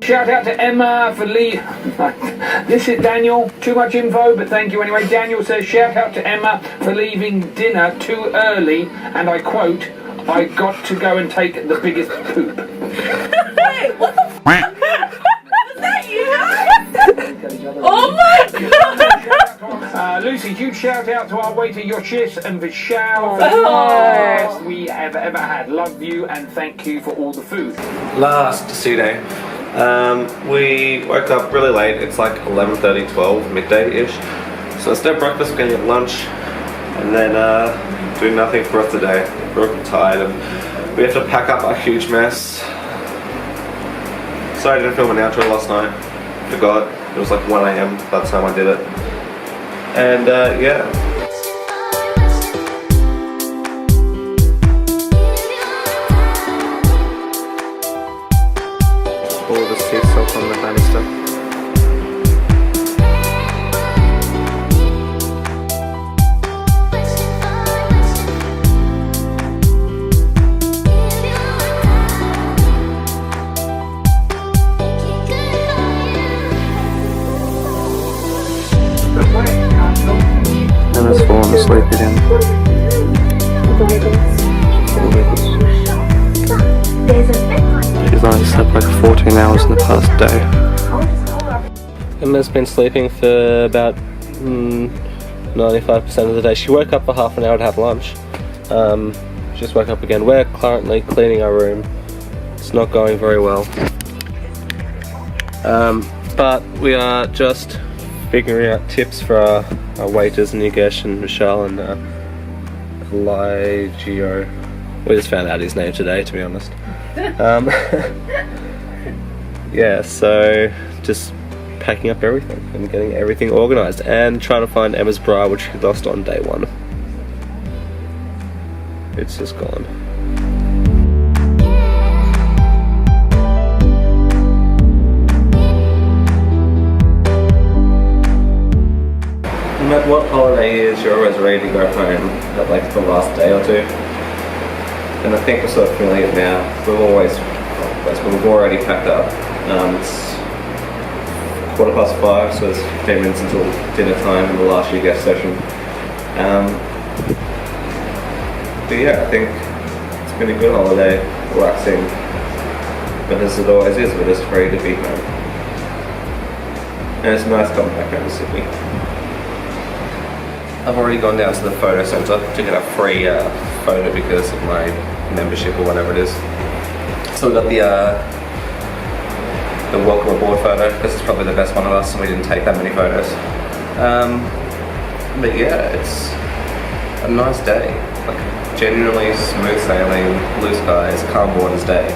Shout out to Emma for this is Daniel. Too much info, but thank you anyway. Daniel says, shout out to Emma for leaving dinner too early, and I quote, I got to go and take the biggest poop. Hey, what the f***? Was that you guys? Oh my god! Lucy, huge shout out to our waiter Yogesh and Vishal for the best we have ever had. Love you and thank you for all the food. Last sea day, we woke up really late. It's like 11:30, 12, midday-ish. So instead of breakfast, we're going to get lunch and then do nothing for us today. We're tired and we have to pack up a huge mess. Sorry I didn't film an outro last night. Forgot. It was like 1 AM by the time I did it. And yeah. All the sea salt on the banister. Emma's fallen asleep again. She's only slept like 14 hours in the past day. Emma's been sleeping for about 95% of the day. She woke up for half an hour to have lunch. She just woke up again. We're currently cleaning our room. It's not going very well. But we are just figuring out tips for our waiters, Yogesh and Vishal and Ligio. We just found out his name today, to be honest. Yeah, so just packing up everything and getting everything organised and trying to find Emma's bra, which she lost on day 1. It's just gone. No matter what holiday it is, you're always ready to go home at like the last day or two. And I think we're sort of feeling it now. We've already packed up. It's 5:15, so it's 15 minutes until dinner time in the last Yogesh session. But yeah, I think it's been a good holiday, relaxing. But as it always is, we're just ready to be home. And it's nice coming back home to Sydney. I've already gone down to the photo centre to get a free photo because of my membership or whatever it is. So we got the welcome aboard photo. This is probably the best one of us, and we didn't take that many photos. But yeah, it's a nice day. Like genuinely smooth sailing, blue skies, calm waters day.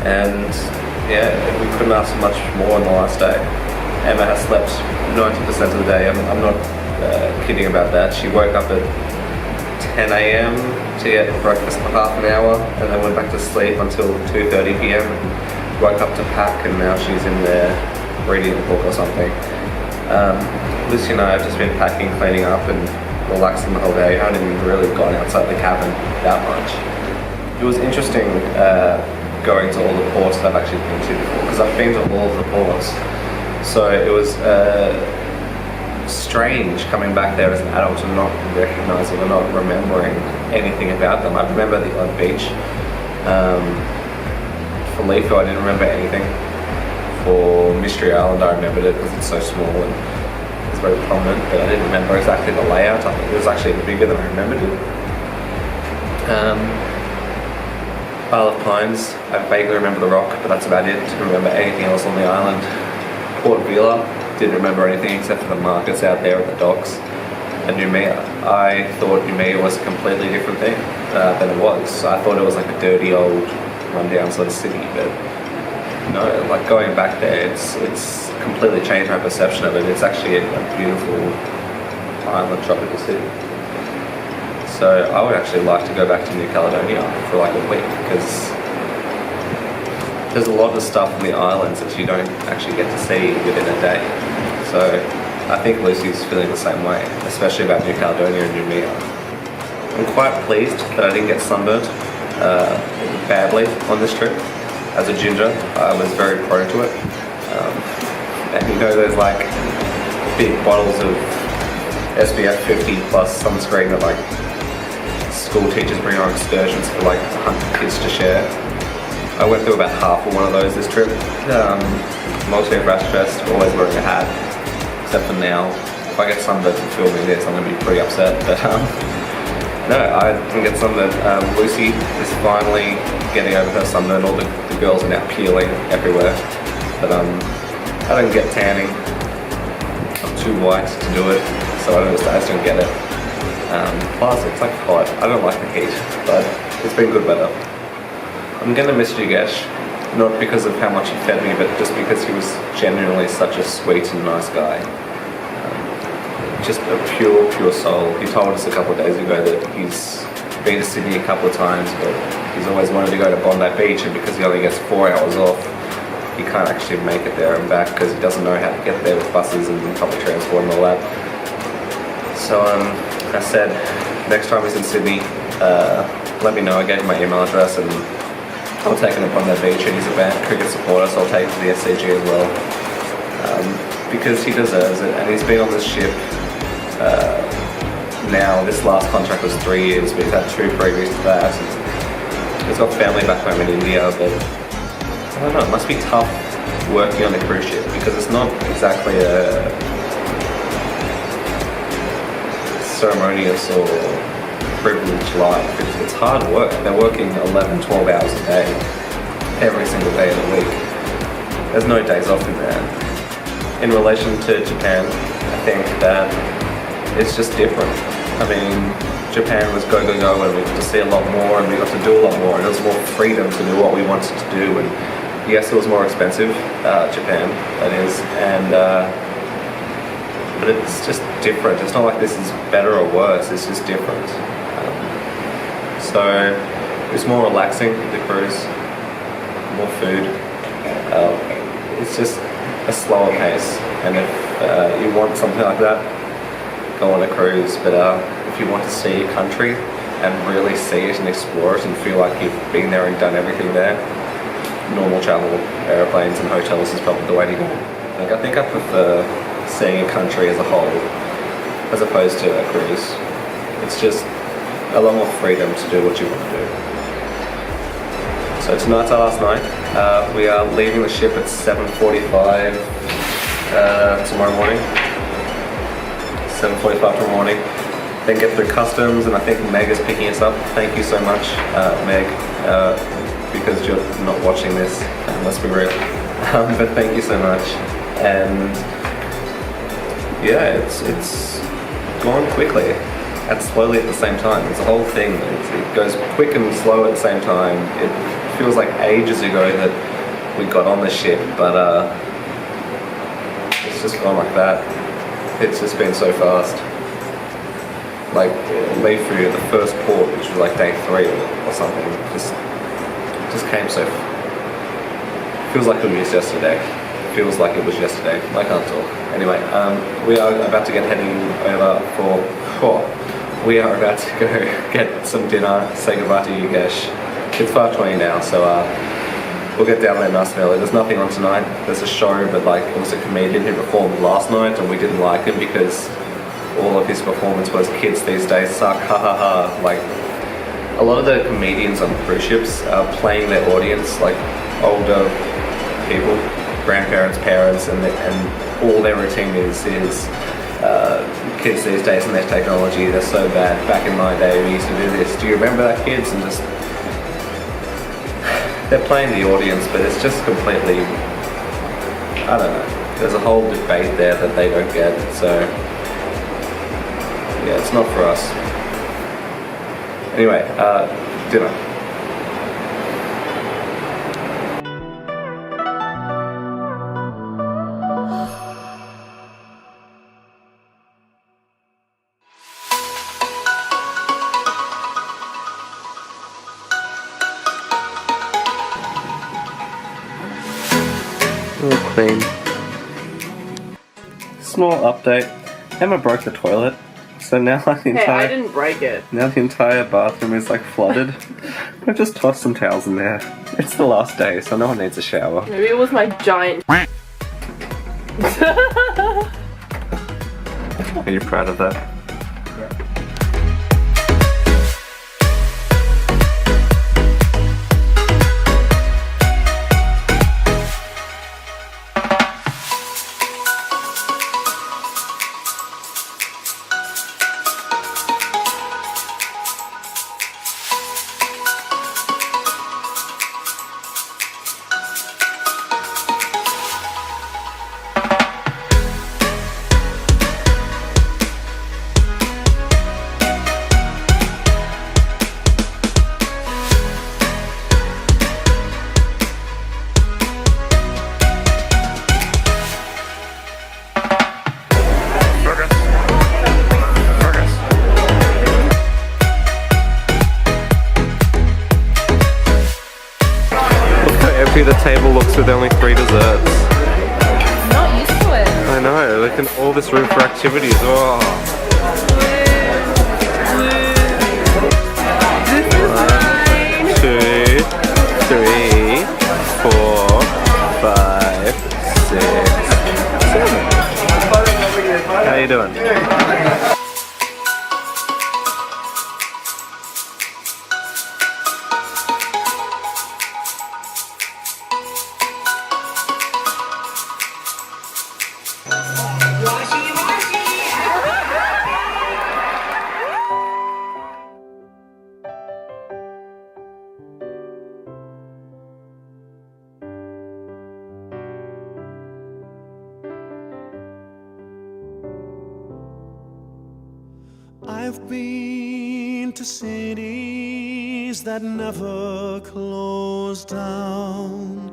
And yeah, we couldn't ask for much more on the last day. Emma has slept 90% of the day. I'm not kidding about that. She woke up at 10 AM to get breakfast for half an hour and then went back to sleep until 2:30 PM and woke up to pack, and now she's in there reading a book or something. Lucy and I have just been packing, cleaning up and relaxing the whole day. I haven't even really gone outside the cabin that much. It was interesting going to all the ports that I've actually been to before, because I've been to all of the ports. So it was strange coming back there as an adult and not recognising or not remembering anything about them. I remember the odd beach. For Leafo, I didn't remember anything. For Mystery Island, I remembered it because it's so small and it's very prominent, but I didn't remember exactly the layout. I think it was actually bigger than I remembered it. Isle of Pines, I vaguely remember the rock, but that's about it. Didn't remember anything else on the island. Port Vila, didn't remember anything except for the markets out there at the docks. And Noumea, I thought Noumea was a completely different thing than it was. I thought it was like a dirty old rundown sort of city, but no, like going back there, it's completely changed my perception of it. It's actually a beautiful island tropical city. So I would actually like to go back to New Caledonia for like a week, because there's a lot of stuff in the islands that you don't actually get to see within a day. So I think Lucy's feeling the same way, especially about New Caledonia and Noumea. I'm quite pleased that I didn't get sunburnt badly on this trip. as a ginger, I was very prone to it. And you know those like big bottles of SPF 50 plus sunscreen that like school teachers bring on excursions for like 100 kids to share. I went through about half of one of those this trip. Mostly at rash fest, always wearing a hat, except for now. If I get sunburned from filming this, I'm going to be pretty upset. But no, I didn't get sunburned. Lucy is finally getting over her sunburn. All the girls are now peeling everywhere. But I don't get tanning. I'm too white to do it, so I just don't get it. Plus, it's like hot. I don't like the heat, but it's been good weather. I'm gonna miss Yogesh, not because of how much he fed me, but just because he was genuinely such a sweet and nice guy. Just a pure soul. He told us a couple of days ago that he's been to Sydney a couple of times, but he's always wanted to go to Bondi Beach, and because he only gets 4 hours off, he can't actually make it there and back because he doesn't know how to get there with buses and public transport and all that. So I said, next time he's in Sydney, let me know. I gave him my email address and I'll take him up on that beach, and he's a band cricket supporter, so I'll take him to the SCG as well. Because he deserves it, and he's been on this ship now. This last contract was 3 years, but he's had 2 previous to that. He's got family back home in India, but I don't know, it must be tough working on a cruise ship because it's not exactly a ceremonious or privileged life. It's hard work. They're working 11, 12 hours a day, every single day of the week. There's no days off in there. In relation to Japan, I think that it's just different. I mean, Japan was go, and we got to see a lot more, and we got to do a lot more, and there was more freedom to do what we wanted to do. And yes, it was more expensive, Japan, that is, and but it's just different. It's not like this is better or worse, it's just different. So it's more relaxing, the cruise, more food. It's just a slower pace, and if you want something like that, go on a cruise. But if you want to see a country and really see it and explore it and feel like you've been there and done everything there, normal travel, airplanes and hotels is probably the way to go. Like, I think I prefer seeing a country as a whole as opposed to a cruise. It's just a lot more freedom to do what you want to do. So tonight's our last night. We are leaving the ship at 7:45 tomorrow morning. 7:45 tomorrow morning. Then get through customs, and I think Meg is picking us up. Thank you so much, Meg, because you're not watching this, let's be real. But thank you so much. And yeah, it's gone quickly and slowly at the same time. It's a whole thing. It goes quick and slow at the same time. It feels like ages ago that we got on the ship, but it's just gone like that. It's just been so fast. Like, leave for the first port, which was like day 3 or something, just came so. Feels like it was yesterday. Feels like it was yesterday. I can't talk. Anyway, we are about to get heading over we are about to go get some dinner, say goodbye to Yogesh. It's 5:20 now, so we'll get down there nice and early. There's nothing on tonight. There's a show, but like, it was a comedian who performed last night, and we didn't like him because all of his performance was kids these days suck, ha ha ha. Like, a lot of the comedians on cruise ships are playing their audience, like older people, grandparents, parents, and all their routine is kids these days and their technology. They're so bad. Back in my day, we used to do this. Do you remember that, kids? And just, they're playing the audience, but it's just completely, I don't know. There's a whole debate there that they don't get. So yeah, it's not for us. Anyway, dinner. All clean. Small update. Emma broke the toilet, so now the entire. Hey, I didn't break it. Now the entire bathroom is like flooded. I've just tossed some towels in there. It's the last day, so no one needs a shower. Maybe it was my giant. Are you proud of that? The table looks with only 3 desserts. I'm not used to it. I know, look at all this room for activities. Oh. This is mine. 2, 3, 4, 5, 6, 7. How you doing? I've been to cities that never closed down,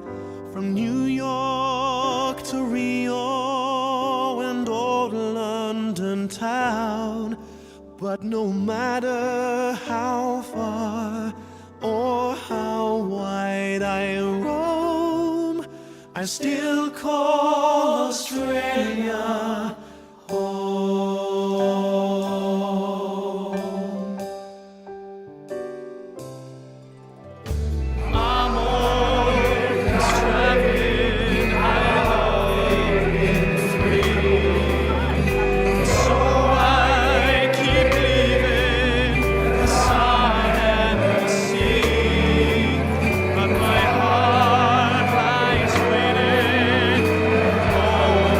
from New York to Rio and old London town. But no matter how far or how wide I roam, I still call Australia home. I'm always traveling, I love being free, so I keep leaving the sun and the sea. But my heart lies waiting over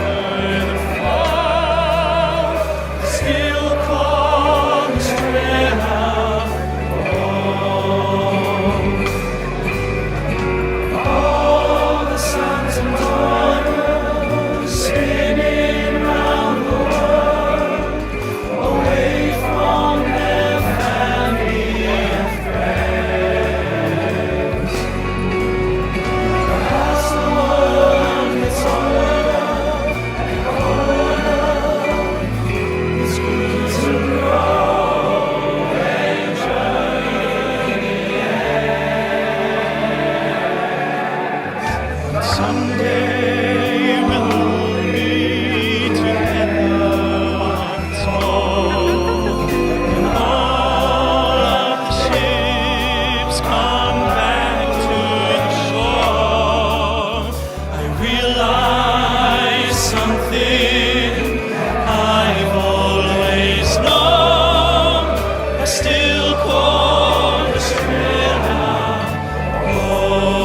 the fall, still call Australia home. All the sons and daughters spinning round the world, away from their family and friends. As the world gets older and colder, it's good to grow and journey ends. Someday we'll be together once more, when all of the ships come back to the shore. I realize something I've always known, I still call Australia home.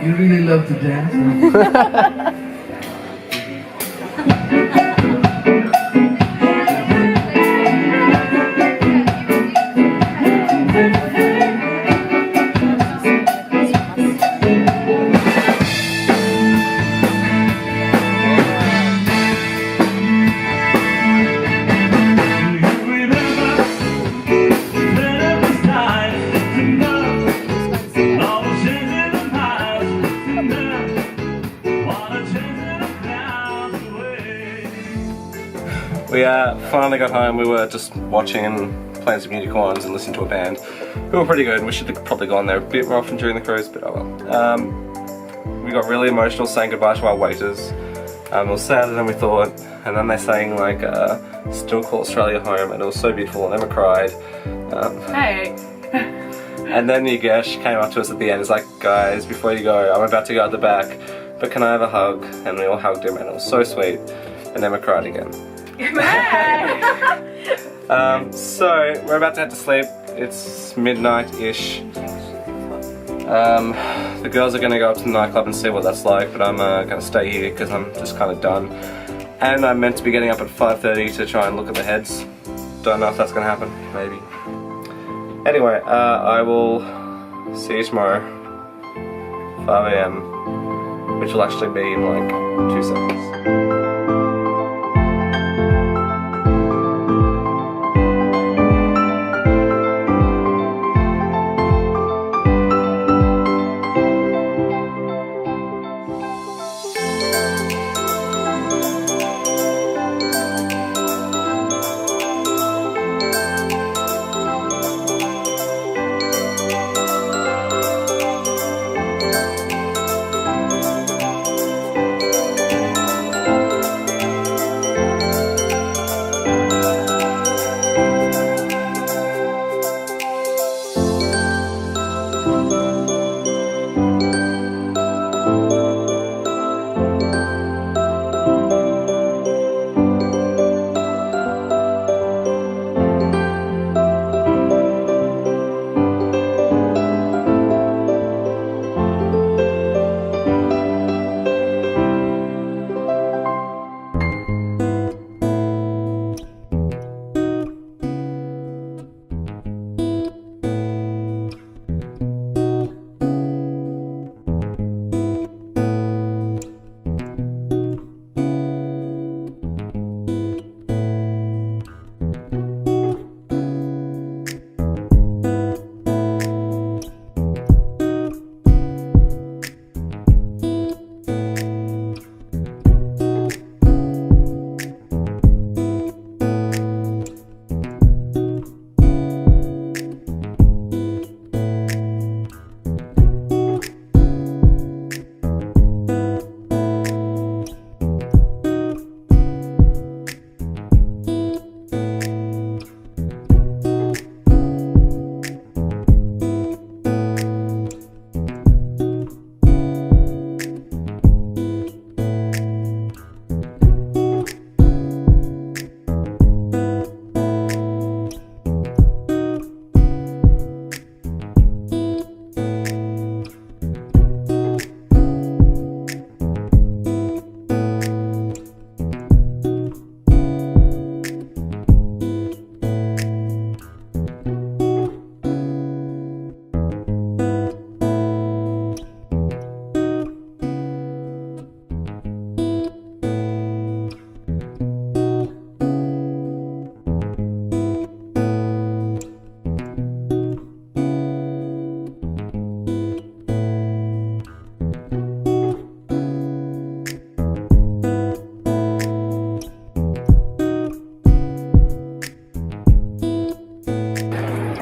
You really love to dance. We finally got home. We were just watching and playing some unicorns and listening to a band who were pretty good. We should have probably gone there a bit more often during the cruise, but oh well. We got really emotional saying goodbye to our waiters. It was sadder than we thought, and then they sang like "Still Call Australia Home," and it was so beautiful. I never cried. Hey. And then Yogesh came up to us at the end. He's like, "Guys, before you go, I'm about to go out the back, but can I have a hug?" And we all hugged him, and it was so sweet. And then we cried again. So we're about to head to sleep. It's midnight-ish. The girls are going to go up to the nightclub and see what that's like, but I'm going to stay here because I'm just kind of done. And I'm meant to be getting up at 5:30 to try and look at the heads. Don't know if that's going to happen. Maybe. Anyway, I will see you tomorrow, 5 AM, which will actually be in like 2 seconds.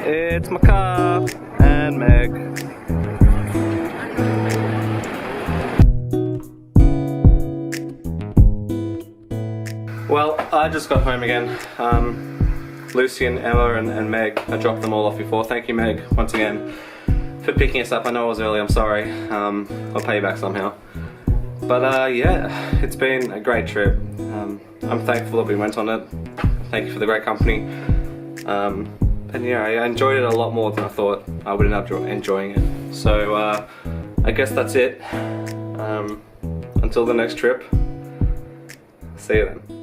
It's my car and Meg. Well, I just got home again. Lucy and Emma and Meg, I dropped them all off before. Thank you, Meg, once again, for picking us up. I know it was early, I'm sorry. I'll pay you back somehow. But yeah, it's been a great trip. I'm thankful that we went on it. Thank you for the great company. And yeah, I enjoyed it a lot more than I thought I would end up enjoying it. So I guess that's it. Until the next trip, see you then.